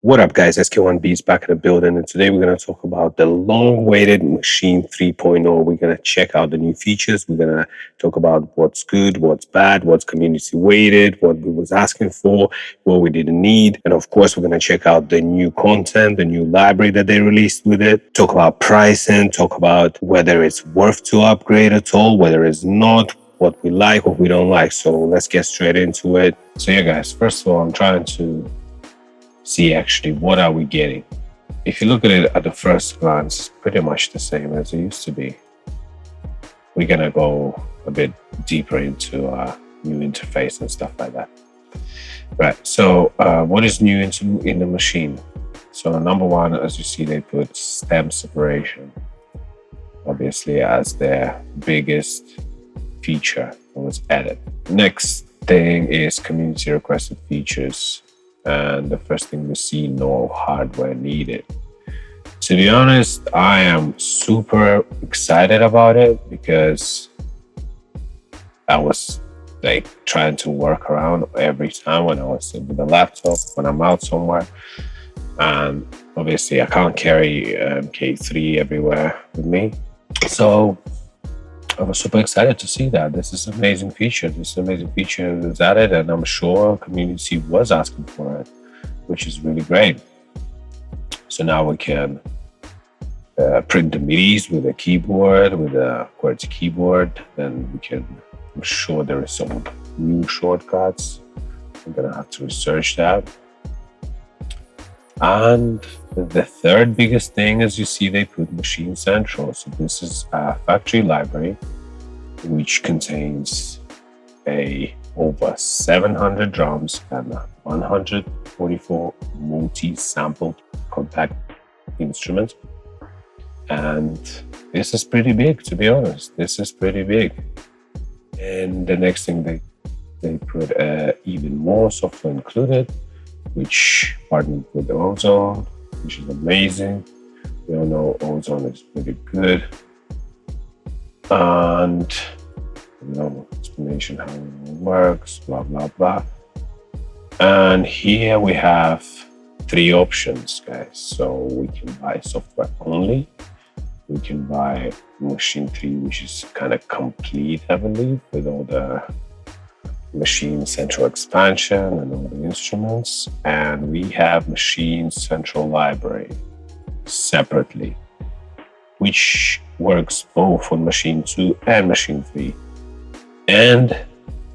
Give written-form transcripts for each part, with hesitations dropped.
What up, guys? SK1B is back in the building, and today we're going to talk about the long-awaited Machine 3.0. We're going to check out the new features. We're going to talk about what's good, what's bad, what's community-weighted, what we was asking for, what we didn't need, and of course, we're going to check out the new content, the new library that they released with it. Talk about pricing. Talk about whether it's worth to upgrade at all, whether it's not, what we like, what we don't like. So let's get straight into it. So yeah, guys. First of all, I'm trying to see actually what are we getting. If you look at it at the first glance, it's pretty much the same as it used to be. We're gonna go a bit deeper into new interface and stuff like that. Right, so what is new in the machine? So number one, as you see, they put stem separation, obviously, as their biggest feature that was added. Next thing is community requested features. And the first thing we see, no hardware needed. To be honest, I am super excited about it because I was like trying to work around every time when I was with the laptop, when I'm out somewhere. And obviously I can't carry K3 everywhere with me. So I was super excited to see that. This is an amazing feature. This amazing feature was added, and I'm sure community was asking for it, which is really great. So now we can print the MIDIs with a keyboard, with a QWERTY keyboard. Then we can, I'm sure there is some new shortcuts. I'm gonna have to research that. And the third biggest thing, as you see, they put Machine Central. So this is a factory library which contains over 700 drums and 144 multi-sampled compact instruments. And this is pretty big, to be honest. This is pretty big. And the next thing, they put even more software included, which partnered with Ozone, which is amazing. We all know Ozone is pretty good. And explanation how it works, blah, blah, blah. And here we have three options, guys. So we can buy software only. We can buy Machine 3, which is kind of complete, I believe, with all the Machine Central expansion and all the instruments. And we have Machine Central Library separately, which works both on Machine 2 and Machine 3. And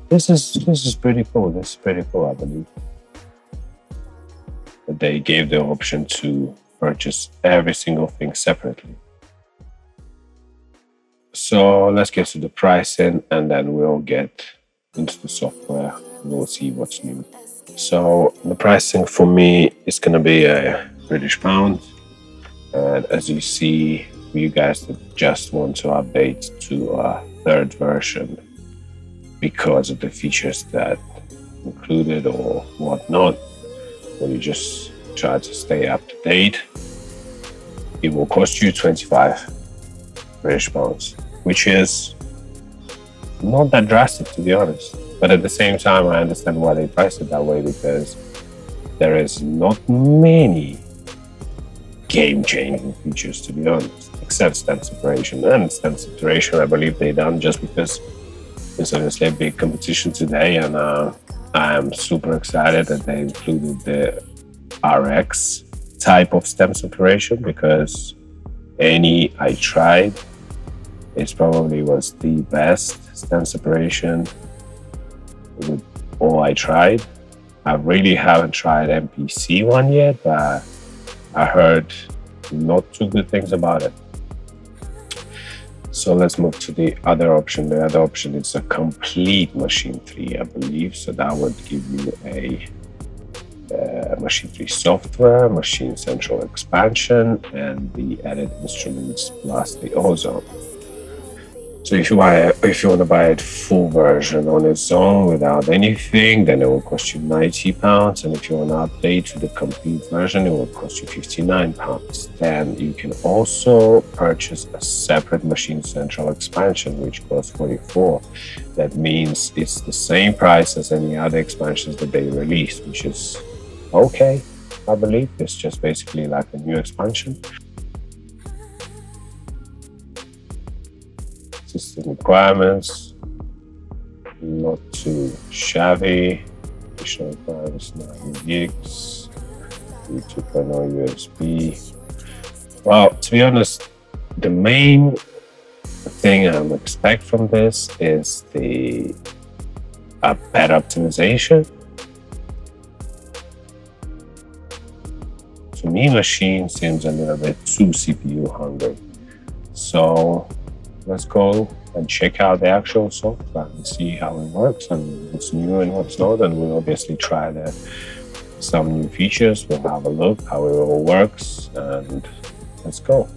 this is pretty cool. This is pretty cool, I believe. But they gave the option to purchase every single thing separately. So let's get to the pricing, and then we'll get into the software. We'll see what's new. So the pricing for me is going to be a British pound. And as you see, for you guys that just want to update to a third version because of the features that included or whatnot, or you just try to stay up to date, it will cost you 25 British pounds, which is not that drastic, to be honest. But at the same time, I understand why they priced it that way, because there is not many game-changing features, to be honest, except stem separation. And stem separation, I believe they done just because it's obviously a big competition today, and I am super excited that they included the RX type of stem separation, because any I tried, it probably was the best stem separation with all I tried. I really haven't tried MPC one yet, but I heard not too good things about it. So let's move to the other option. The other option is a complete Machine 3, I believe. So that would give you a Machine 3 software, Machine Central expansion, and the added instruments plus the Ozone. So if you want to buy it full version on its own without anything, then it will cost you £90. And if you want to update to the complete version, it will cost you £59. Then you can also purchase a separate Machine Central expansion, which costs £44. That means it's the same price as any other expansions that they release, which is okay. I believe. It's just basically like a new expansion. System requirements, not too shabby. Additional requirements 9 gigs, 2.0 USB. Well, to be honest, the main thing I expect from this is the better optimization. To me, machine seems a little bit too CPU hungry. So let's go and check out the actual software and see how it works and what's new and what's not. And we'll obviously try some new features. We'll have a look how it all works, and let's go.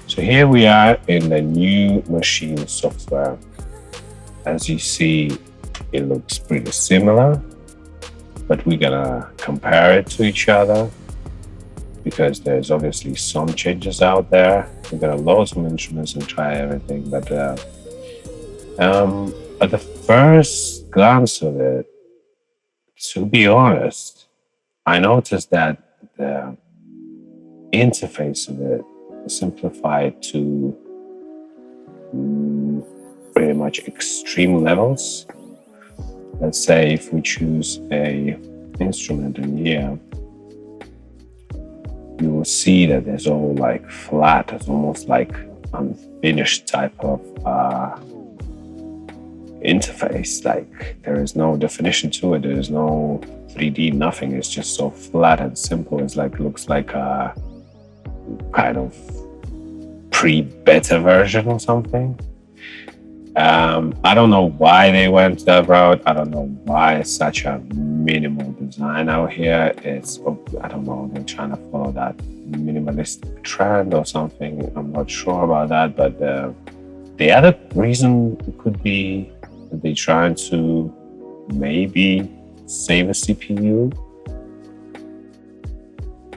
So here we are in the new machine software. As you see, it looks pretty similar, but we're gonna compare it to each other because there's obviously some changes out there. We're gonna load some instruments and try everything, but at the first glance of it, to be honest, I noticed that the interface of it is simplified to pretty much extreme levels. Let's say if we choose a instrument in here, you will see that there's all like flat, it's almost like unfinished type of interface. Like there is no definition to it, there is no 3D, nothing. It's just so flat and simple. It's like looks like a kind of pre-beta version or something. I don't know why they went that route. I don't know why it's such a minimal design out here. I don't know, they're trying to follow that minimalistic trend or something. I'm not sure about that, but the other reason could be that they're trying to maybe save a CPU.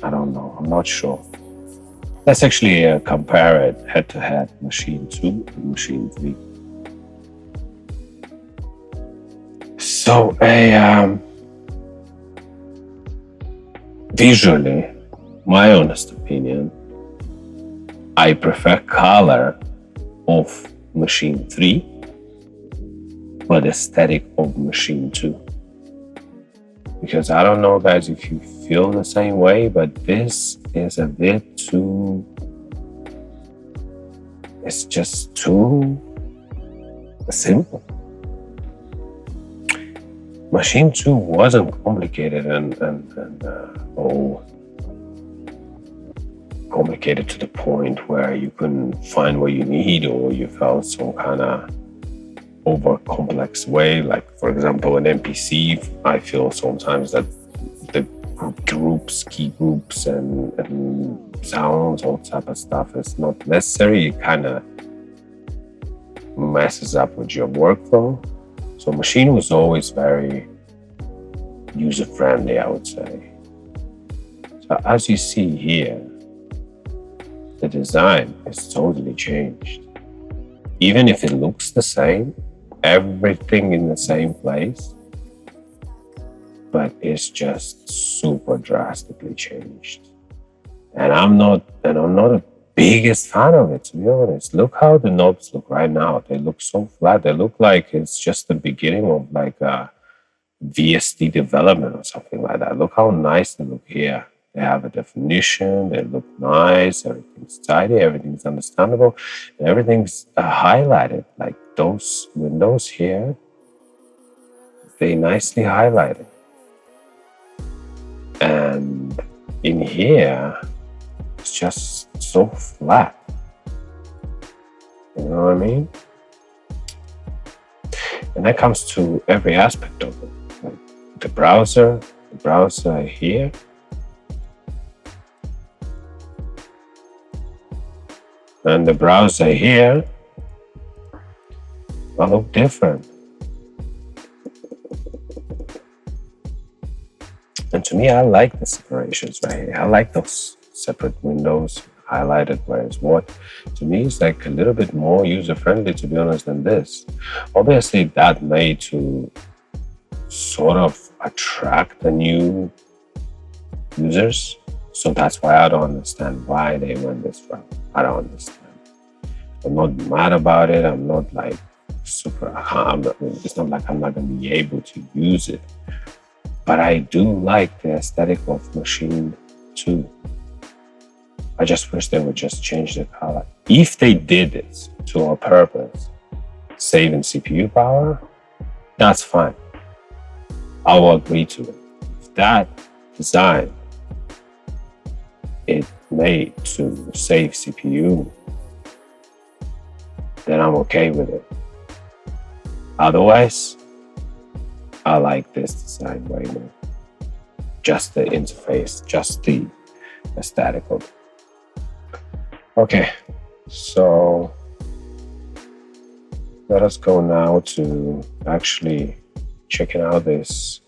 I don't know, I'm not sure. Let's actually compare it head-to-head, Machine 2 and Machine 3. So, visually, my honest opinion, I prefer color of Machine 3, but aesthetic of Machine 2. Because I don't know, guys, if you feel the same way, but this is a bit too, it's just too simple. Machine 2 wasn't complicated and complicated to the point where you couldn't find what you need, or you felt some kind of over complex way. Like, for example, in MPC, I feel sometimes that the groups, key groups and sounds, all type of stuff is not necessary. It kind of messes up with your workflow. So Machine was always very user-friendly, I would say. So as you see here, the design is totally changed. Even if it looks the same, everything in the same place, but it's just super drastically changed. And I'm not a biggest fan of it, to be honest. Look how the knobs look right now. They look so flat. They look like it's just the beginning of like a VST development or something like that. Look how nice they look here. They have a definition, they look nice, everything's tidy, everything's understandable, and everything's highlighted. Like those windows here, they nicely highlighted. And in here, it's just so flat. You know what I mean? And that comes to every aspect of it. Like the browser here. And the browser here will look different. to me, I like the separations right here. I like those separate windows highlighted where it's what. To me, it's like a little bit more user-friendly, to be honest, than this. Obviously, that made to sort of attract the new users. So that's why I don't understand why they went this route. I don't understand. I'm not mad about it. I'm not like it's not like I'm not going to be able to use it. But I do like the aesthetic of Machine 2. I just wish they would just change the color. If they did it to a purpose, saving CPU power, that's fine. I will agree to it. If that design is made to save CPU, then I'm okay with it. Otherwise, I like this design way more. Just the interface, just the aesthetic of it. Okay, so let us go now to actually checking out this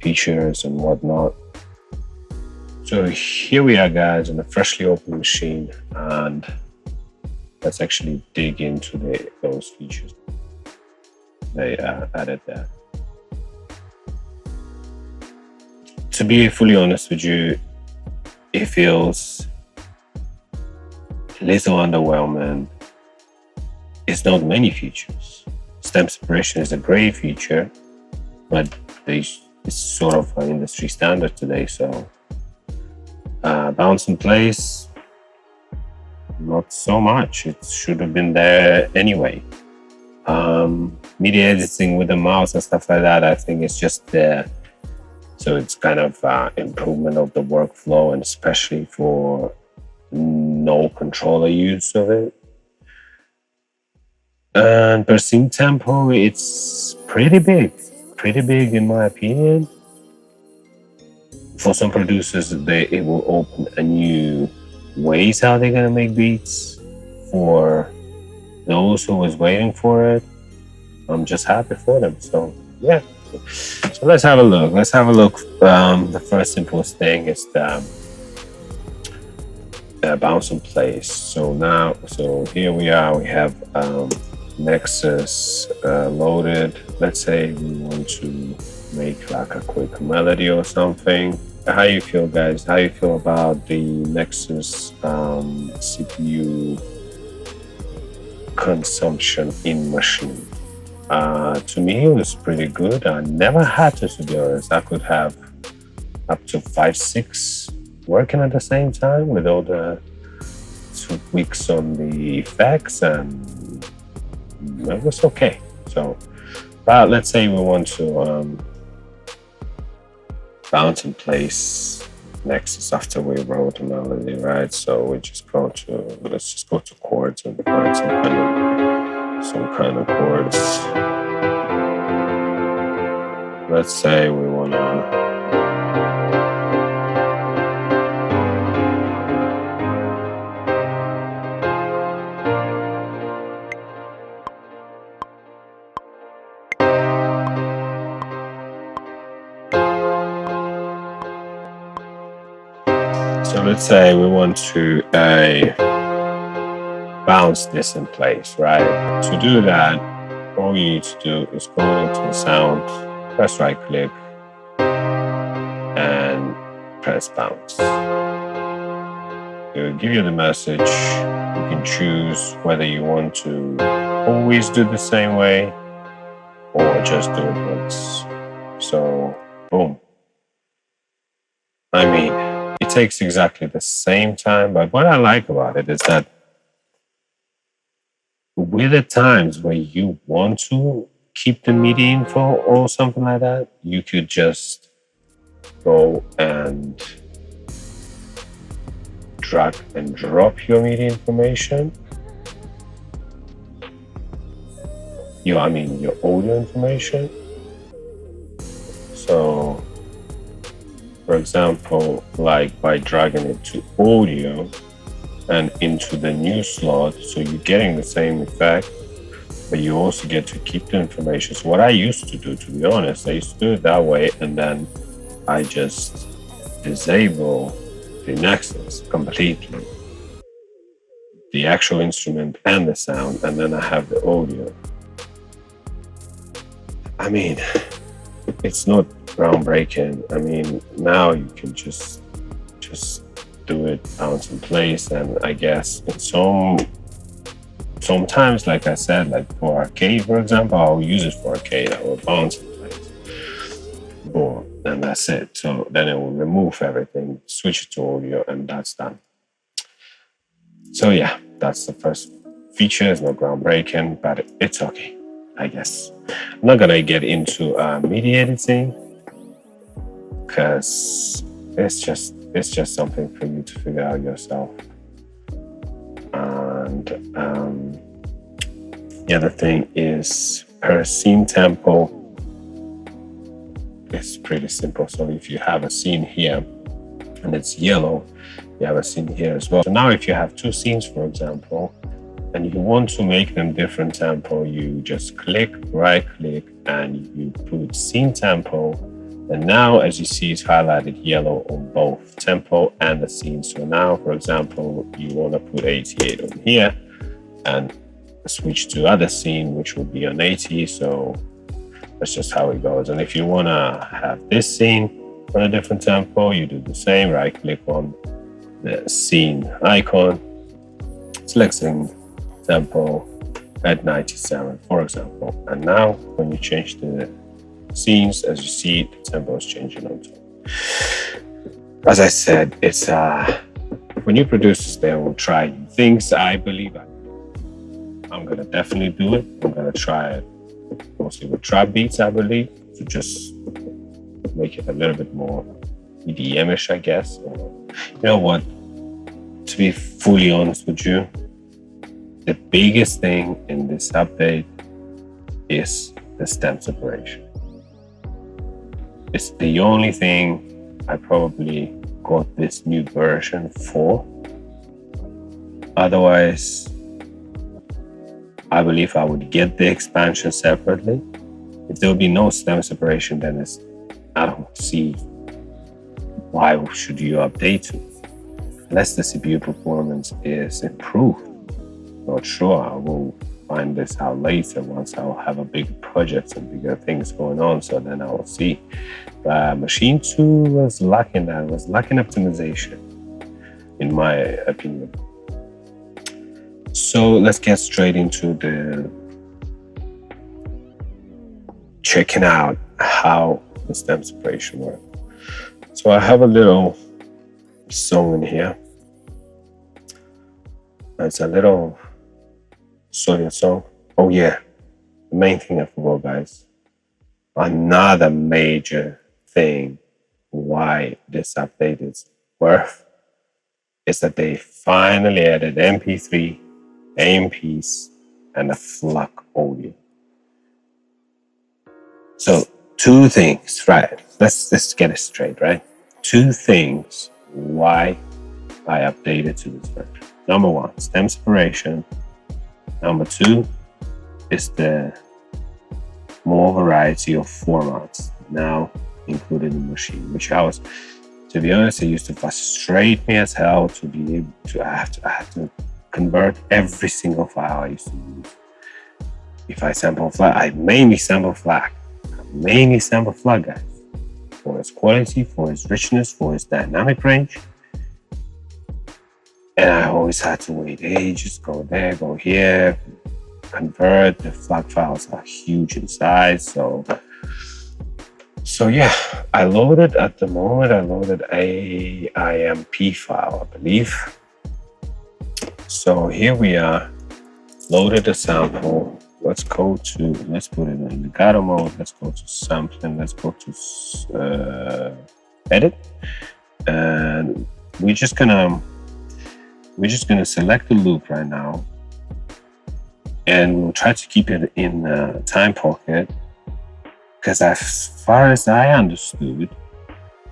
features and whatnot. So here we are, guys, in a freshly opened machine, and let's actually dig into those features they added there. To be fully honest with you, it feels a little underwhelming. It's not many features. Stem separation is a great feature, but it's sort of an industry standard today. So bounce in place, not so much. It should have been there anyway. Media editing with the mouse and stuff like that, I think it's just there. So it's kind of improvement of the workflow, and especially for no controller use of it. And per sync tempo, it's pretty big in my opinion. For some producers, it will open a new ways how they're gonna make beats. For those who was waiting for it, I'm just happy for them. So yeah. So let's have a look. The first simplest thing is the bounce in place. So here we are. We have Nexus loaded. Let's say we want to make like a quick melody or something. How you feel, guys? How you feel about the Nexus CPU consumption in machine? To me, it was pretty good. I never had to be honest. I could have up to 5-6 working at the same time with all the tweaks on the effects, and it was okay. So, but let's say we want to bounce in place Nexus after we wrote a melody, right? So let's just go to chords and find some kind of chords. Let's say we want to bounce this in place, right? To do that, all you need to do is go into the sound, press right click, and press bounce. It will give you the message. You can choose whether you want to always do the same way or just do it once. So, boom. I mean, it takes exactly the same time, but what I like about it is that with the times where you want to keep the MIDI info or something like that, you could just go and drag and drop your MIDI information. Your audio information. So, for example, like by dragging it to audio and into the new slot, so you're getting the same effect. but you also get to keep the information. So what I used to do, to be honest, I used to do it that way, and then I just disable the Nexus completely, the actual instrument and the sound, and then I have the audio. I mean, it's not groundbreaking. I mean, now you can just do it bounce in place, and I guess in sometimes, like I said, like for arcade, for example, I'll use it for arcade. I will bounce in place, boom, and that's it. So then it will remove everything, switch it to audio, and that's done. So yeah, that's the first feature. It's not groundbreaking, but it's okay, I guess. I'm not gonna get into MIDI editing because it's just something for you to figure out yourself. And the other thing is per scene tempo. It's pretty simple. So if you have a scene here and it's yellow, you have a scene here as well. So now if you have two scenes, for example, and you want to make them different tempo, you just right click, and you put scene tempo. And now, as you see, it's highlighted yellow on both tempo and the scene. So now, for example, you want to put 88 on here and switch to other scene, which will be on 80. So that's just how it goes. And if you want to have this scene on a different tempo, you do the same. Right click on the scene icon, select scene tempo at 97, for example. And now when you change the scenes, as you see, the tempo is changing on top. As I said, it's for new producers, they will try new things. I believe I'm gonna definitely do it. I'm gonna try it mostly with trap beats, I believe, to just make it a little bit more EDM-ish, I guess. You know what? To be fully honest with you, the biggest thing in this update is the stem separation. It's the only thing I probably got this new version for. Otherwise, I believe I would get the expansion separately. If there will be no stem separation, then I don't see why should you update it. Unless the CPU performance is improved. Not sure. I will find this out later once I'll have a bigger project and bigger things going on. So then I will see. But Machine 2 was lacking that. It was lacking optimization, in my opinion. So let's get straight into the checking out how the stem separation works. So I have a little song in here. It's a little Soviet song. Oh yeah, the main thing I forgot, guys. Another major thing why this update is worth is that they finally added MP3, AMPs, and a FLAC audio. So two things, right? Let's get it straight, right? Two things why I updated to this version. Number one, stem separation. Number two is the more variety of formats now included in the machine, which to be honest, it used to frustrate me as hell to be able to, I have to convert every single file I used to use. If I sample FLAC, I mainly sample FLAC, guys, for its quality, for its richness, for its dynamic range. And I always had to wait ages, go there, go here, convert. The FLAC files are huge in size. So yeah, I loaded a IMP file, I believe. So here we are, loaded a sample. Let's put it in legato mode. Let's go to sampling. Let's go to edit. And we're just gonna select the loop right now, and we'll try to keep it in time pocket, because as far as I understood,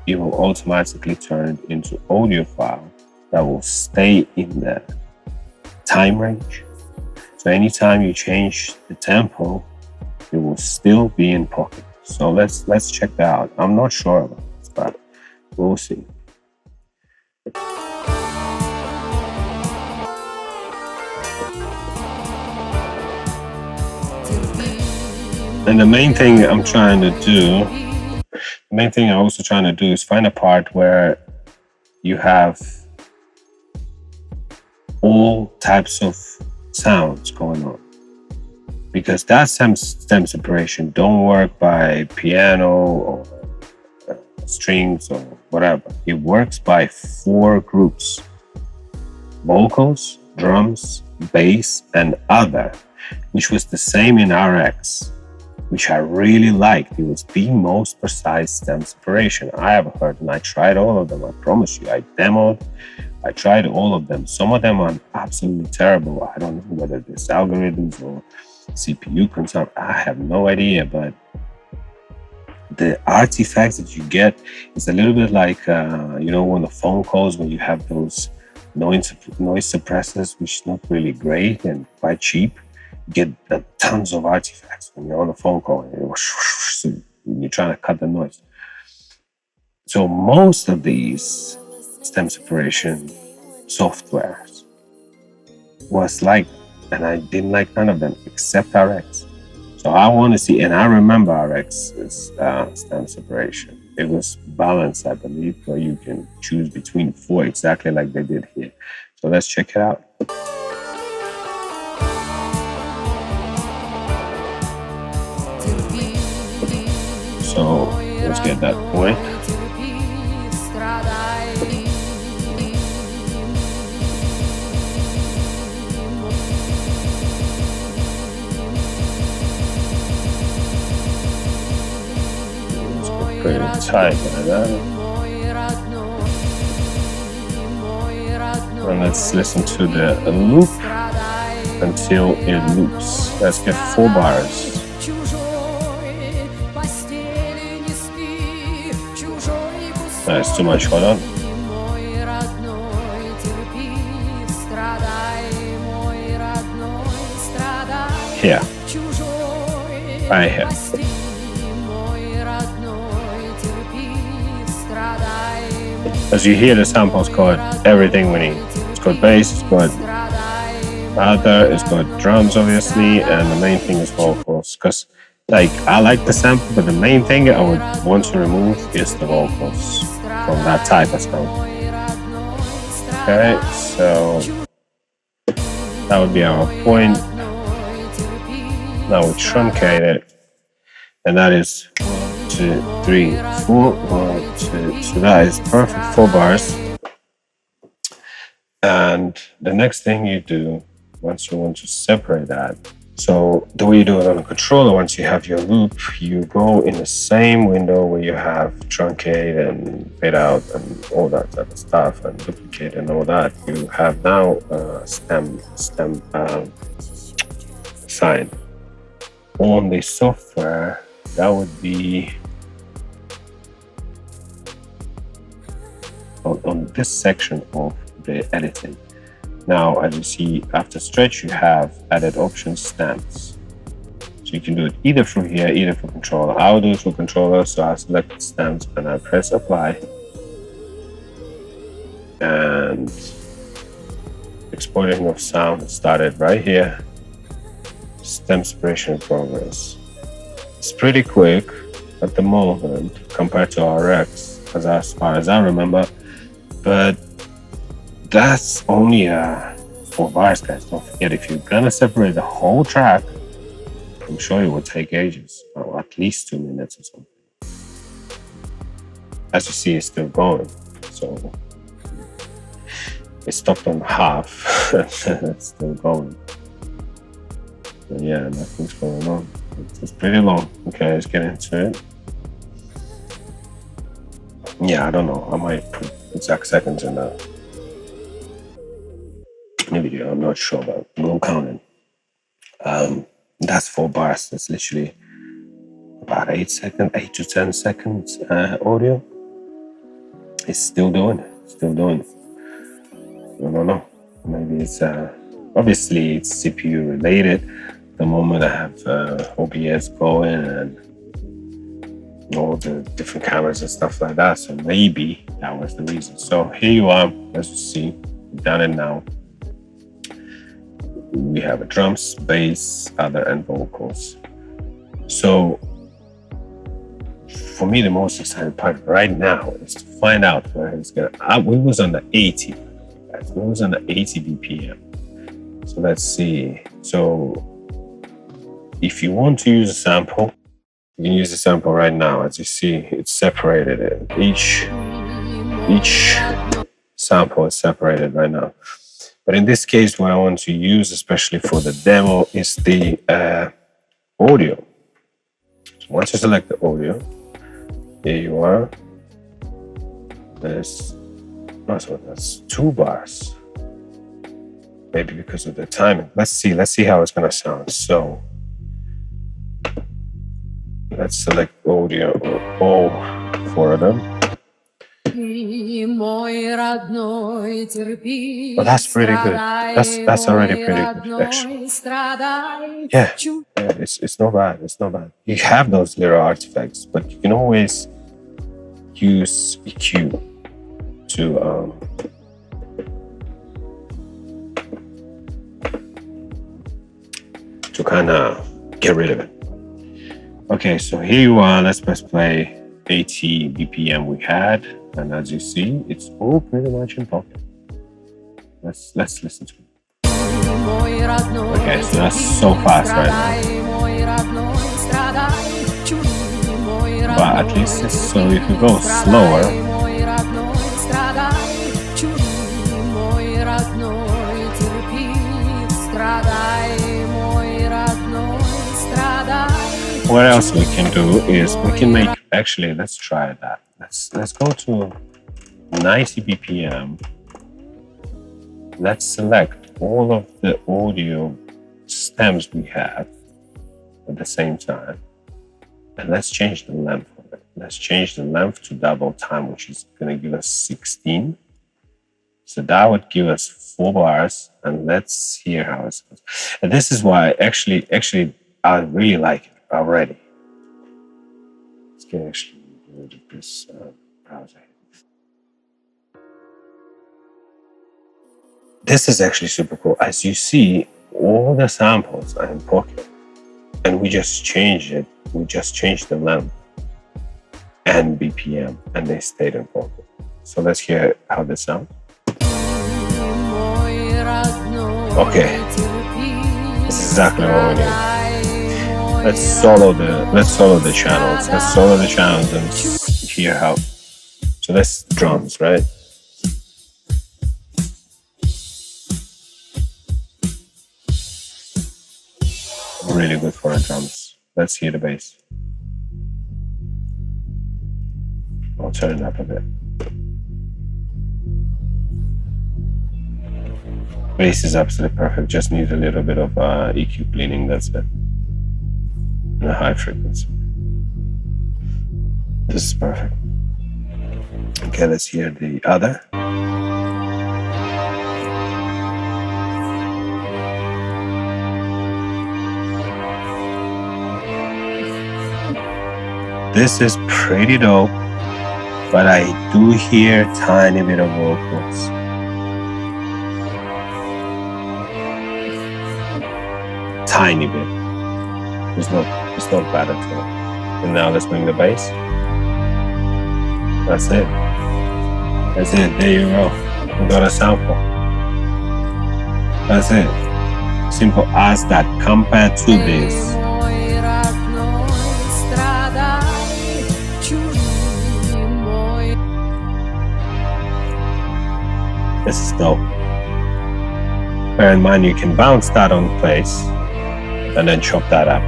it will automatically turn it into audio file that will stay in the time range. So So anytime you change the tempo, it will still be in pocket. So let's check that out. I'm not sure about this, but we'll see. And the main thing I'm trying to do, the main thing I'm also trying to do is find a part where you have all types of sounds going on. Because that stem separation don't work by piano or strings or whatever. It works by 4 groups: vocals, drums, bass, and other, which was the same in RX, which I really liked. It was the most precise stem separation I ever heard, and I tried all of them. I promise you, I tried all of them. Some of them are absolutely terrible. I don't know whether it's algorithms or CPU consumption. I have no idea, but the artifacts that you get is a little bit like, on the phone calls when you have those noise suppressors, which is not really great and quite cheap. You get tons of artifacts when you're on a phone call and you're trying to cut the noise. So most of these stem separation softwares was like, and I didn't like none of them except RX. So I want to see, and I remember RX's stem separation. It was balanced, I believe, where you can choose between 4 exactly like they did here. So let's check it out. So let's get that point. Pretty tight like that. And let's listen to the loop until it loops. Let's get 4 bars. That's too much, hold on. Here. Right here. As you hear, the sample's got everything we need. It's got bass, it's got other, it's got drums obviously, and the main thing is vocals. Because I like the sample, but the main thing I would want to remove is the vocals from that type of sound. Okay, so that would be our point. Now we truncate it, and that is 1, 2, 3, 4. 1, 2. So that is perfect 4 bars. And the next thing you do, once you want to separate that, so the way you do it on a controller, once you have your loop, you go in the same window where you have truncate and fade out and all that type of stuff, and duplicate and all that. You have now stem sign. On the software, that would be on this section of the editing. Now, as you see, after stretch, you have added options stamps. So you can do it either through here, either for controller. I'll do it for controller, so I select stamps and I press apply. And exporting of sound started right here. Stem separation in progress. It's pretty quick at the moment compared to RX, as far as I remember, but that's only 4 bars, guys. Don't forget, if you're gonna separate the whole track, I'm sure it will take ages, or at least 2 minutes or something. As you see, it's still going, so it stopped on half. It's still going. But yeah, nothing's going on. It's pretty long. Okay, let's get into it. Yeah, I don't know. I might put exact seconds in the video. I'm not sure, but we'll count it. That's 4 bars. That's literally about 8 to 10 seconds audio. It's still doing it. I don't know. Maybe it's Obviously, it's CPU related. The moment I have OBS going and all the different cameras and stuff like that, so maybe that was the reason. So here you are, as you see, we've done it now. We have a drums, bass, other, and vocals. So for me, the most exciting part right now is to find out where it's gonna. We was on the 80. We was on the 80 BPM. So let's see. So if you want to use a sample, you can use the sample right now. As you see, it's separated. Each sample is separated right now. But in this case, what I want to use, especially for the demo, is the audio. So once you select the audio, here you are. That's 2 bars. Maybe because of the timing. Let's see how it's gonna sound. So let's select audio or all 4 of them. Oh, that's pretty good. That's already pretty good, actually. Yeah, it's not bad. It's not bad. You have those little artifacts, but you can always use EQ to kind of get rid of it. Okay, so here you are. Let's press play. 80 BPM we had, and as you see, it's all pretty much in pocket. Let's listen to it. Okay, so that's so fast right now. But at least it's so if you go slower. What else we can do is we can make, actually, let's try that. Let's go to 90 BPM. Let's select all of the audio stems we have at the same time. And let's change the length of it. Let's change the length to double time, which is going to give us 16. So that would give us 4 bars. And let's hear how it sounds. And this is why actually, I really like it already. Let's get actually rid of this browser. This is actually super cool. As you see, all the samples are in pocket, and we just changed it. We just changed the length and BPM, and they stayed in pocket. So let's hear how this sounds. Okay, this is exactly what we need. Let's solo the channels. Let's solo the channels and hear how. So that's drums, right? Really good for our drums. Let's hear the bass. I'll turn it up a bit. Bass is absolutely perfect. Just needs a little bit of EQ cleaning. That's it. And a high frequency. This is perfect. Okay, let's hear the other. This is pretty dope, but I do hear a tiny bit of vocals. Tiny bit. It's not bad at all. And now let's bring the bass. That's it. That's it. There you go. We got a sample. That's it. Simple as that. Compared to this. This is dope. Bear in mind, you can bounce that on place and then chop that up.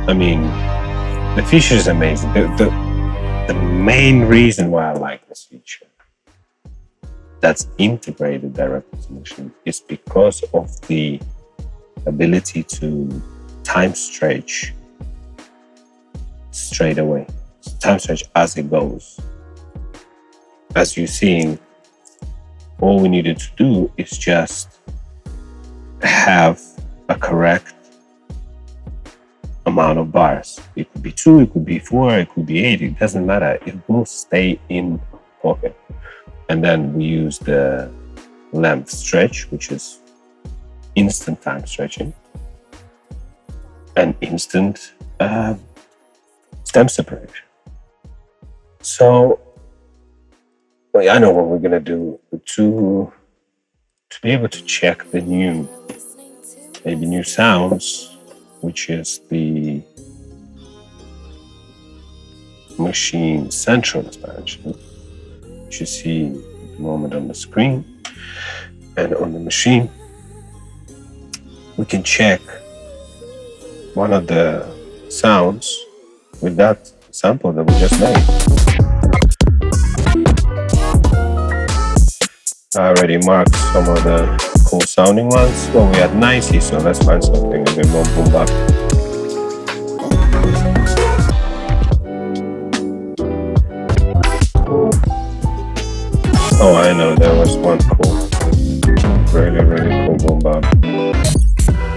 I mean, the feature is amazing. The main reason why I like this feature that's integrated directly to the machine is because of the ability to time stretch straight away. Time stretch as it goes. As you're seeing, all we needed to do is just have a correct amount of bars. It could be 2, it could be 4, it could be 8. It doesn't matter. It will stay in pocket. And then we use the length stretch, which is instant time stretching and instant stem separation. So I know what we're gonna do to be able to check the new sounds, which is the machine central expansion, which you see at the moment on the screen. And on the machine, we can check one of the sounds with that sample that we just made. I already marked some of the cool sounding ones. Well, we had 90, so let's find something a bit more boom bap. Oh, I know, there was one cool, really cool boom bap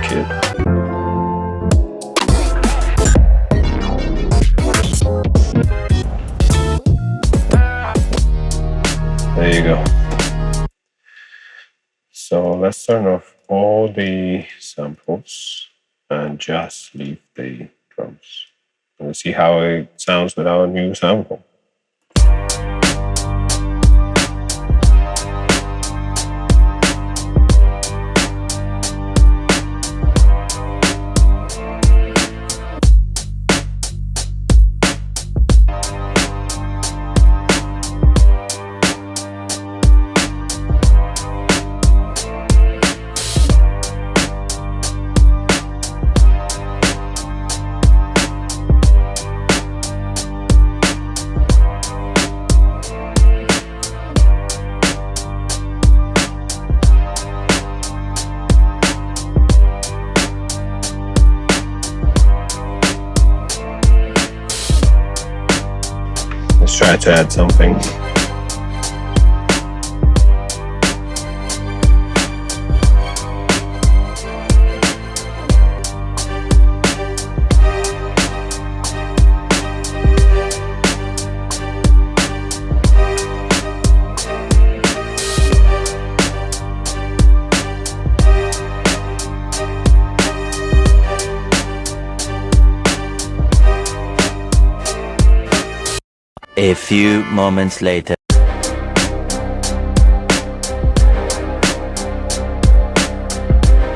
kit. There you go. So let's turn off all the samples and just leave the drums. We'll see how it sounds with our new sample. Let's try to add something. A few moments later.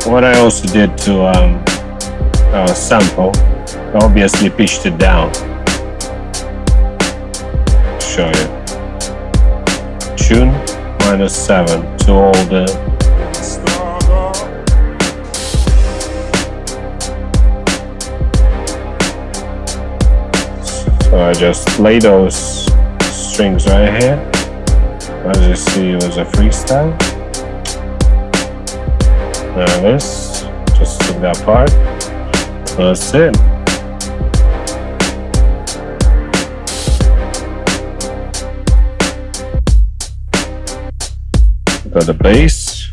What I also did to sample, obviously pitched it down. Show you. Tune -7 to all the So I just play those strings right here. As you see, it was a freestyle. There it is. Just took that part. That's it. Got the bass.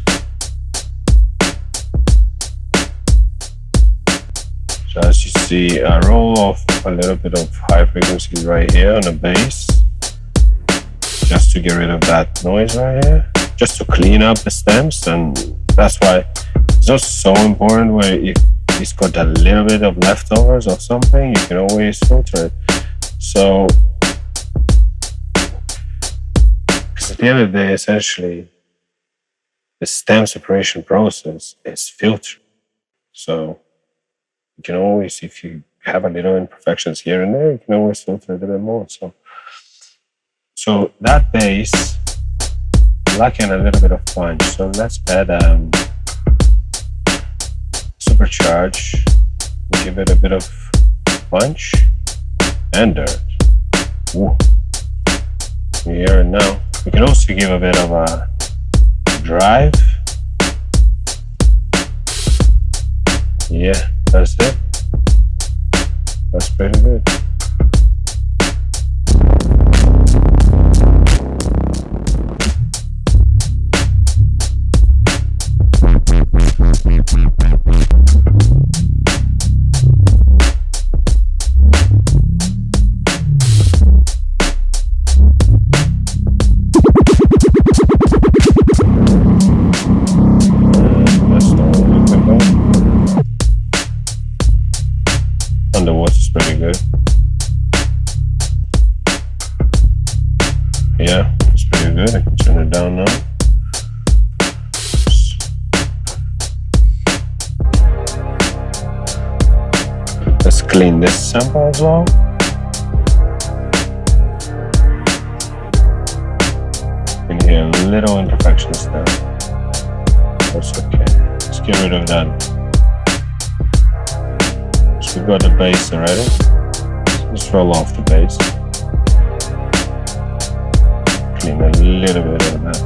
So as you see, I roll off a little bit of high frequency right here on the bass, just to get rid of that noise right here, just to clean up the stems. And that's why it's not so important where if it's got a little bit of leftovers of something, you can always filter it. So, because at the end of the day, essentially, the stem separation process is filtering. So you can always, if you have a little imperfections here and there, you can always filter it a bit more. So that bass, lacking a little bit of punch. So let's add supercharge, give it a bit of punch and dirt. Ooh. Here and now. You can also give a bit of a drive. Yeah, that's it. That's pretty good. Turn it down now. Let's clean this sample as well. In here, little imperfections there. That's okay. Let's get rid of that. So we got the bass already. Let's roll off the bass. Clean a little bit of that.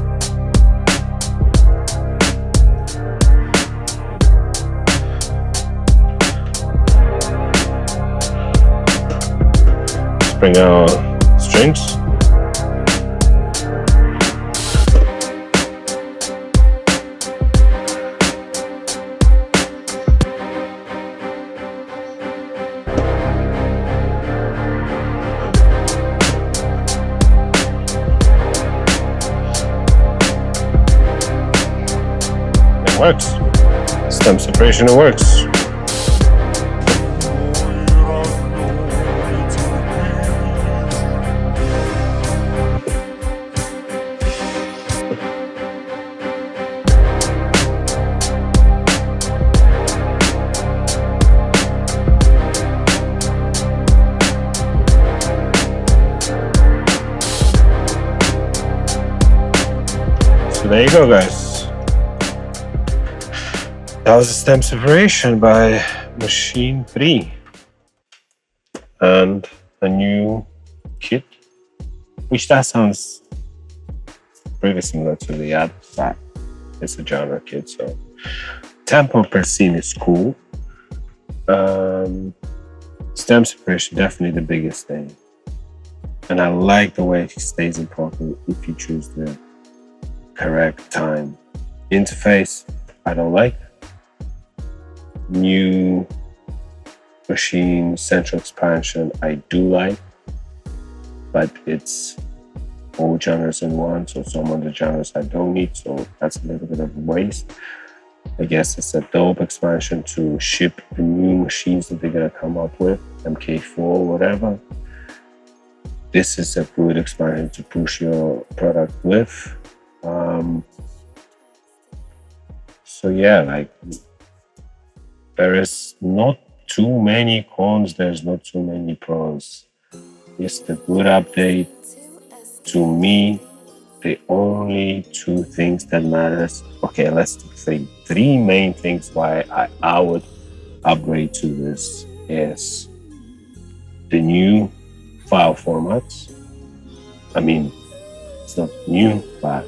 Let's bring our strings. Works. Stem separation, it works. So there you go, guys. That was a stem separation by Machine 3 and a new kit, which that sounds pretty similar to the other side. It's a genre kit, so tempo per scene is cool. Stem separation, definitely the biggest thing. And I like the way it stays in pocket if you choose the correct time. Interface, I don't like. New machine central expansion I do like, but it's all genres in one, so some of the genres I don't need, so that's a little bit of a waste. I guess it's a dope expansion to ship the new machines that they're gonna come up with, MK4, whatever. This is a good expansion to push your product with. So yeah, like, there is not too many cons, there's not too many pros. It's a good update. To me, the only two things that matters, okay, let's say three main things why I would upgrade to this is the new file formats. I mean, it's not new, but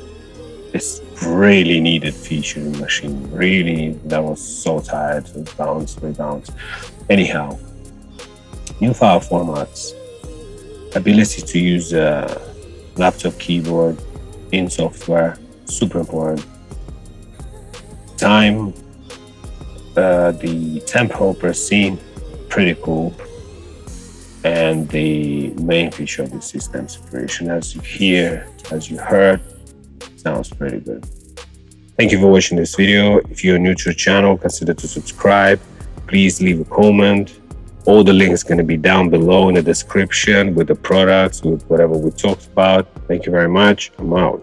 it's really needed feature in the machine. Really, that was so tired to bounce. Anyhow, new file formats, ability to use a laptop keyboard in software, super important. Time, the tempo per scene, pretty cool. And the main feature of the system separation, as you heard, sounds pretty good. Thank you for watching this video. If you're new to the channel, consider to subscribe. Please leave a comment. All the links are going to be down below in the description with the products, with whatever we talked about. Thank you very much. I'm out.